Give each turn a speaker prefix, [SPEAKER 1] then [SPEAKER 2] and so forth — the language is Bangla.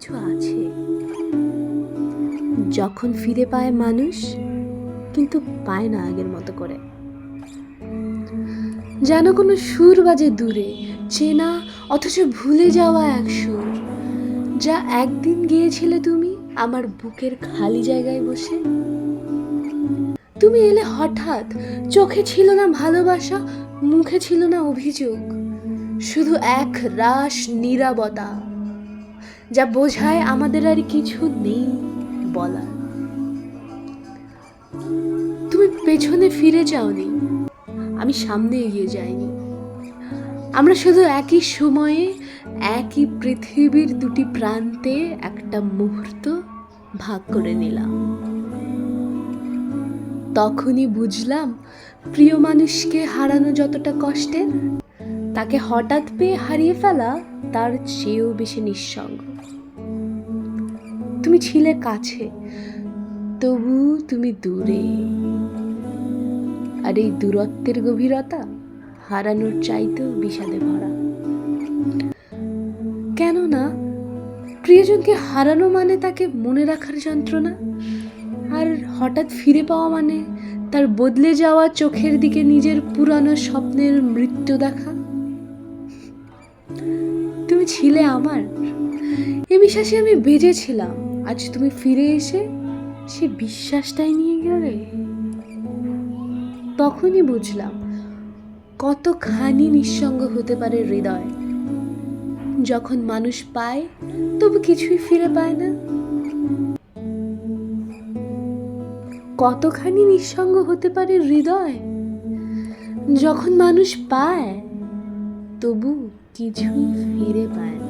[SPEAKER 1] কিছু আছে যখন ফিরে পায় মানুষ, কিন্তু পায় না আগের মতো করে। যেন কোনো সুর বাজে দূরে, চেনা অথচ ভুলে যাওয়া এক সুর, যা একদিন গেয়েছিলে তুমি আমার বুকের খালি জায়গায় বসে। তুমি এলে হঠাৎ, চোখে ছিল না ভালোবাসা, মুখে ছিল না অভিযোগ, শুধু এক রাস নীরবতা, যা বোঝায় আমাদের আর কিছু নেই বলার। তুমি পেছনে ফিরে যাওনি, আমি সামনে এগিয়ে যাইনি। আমরা শুধু একই সময়ে, একই পৃথিবীর দুটি প্রান্তে একটা মুহূর্ত ভাগ করে নিলাম। তখনই বুঝলাম, প্রিয় মানুষকে হারানো যতটা কষ্টের, তাকে হঠাৎ পেয়ে হারিয়ে ফেলা তার চেয়েও বেশি নিঃসঙ্গ। তুমি ছিলে কাছে, তবু তুমি দূরে, আর এই দূরত্বের গভীরতা হারানোর চাইতেও বিষাদে ভরা। কেননা প্রিয়জনকে হারানো মানে তাকে মনে রাখার যন্ত্রণা, আর হঠাৎ ফিরে পাওয়া মানে তার বদলে যাওয়া চোখের দিকে নিজের পুরানো স্বপ্নের মৃত্যু দেখা। তুমি ছিলে আমার, এ বিশ্বাসে আমি বেঁচেছিলাম। আজ তুমি ফিরে এসে সে বিশ্বাসটাই নিয়ে গেলে। তখনই বুঝলাম কতখানি নিঃসঙ্গ হতে পারে হৃদয়, যখন মানুষ পায় তবু কিছুই ফিরে পায় না। কতখানি নিঃসঙ্গ হতে পারে হৃদয়, যখন মানুষ পায় তবু কিছুই ফিরে পায় না।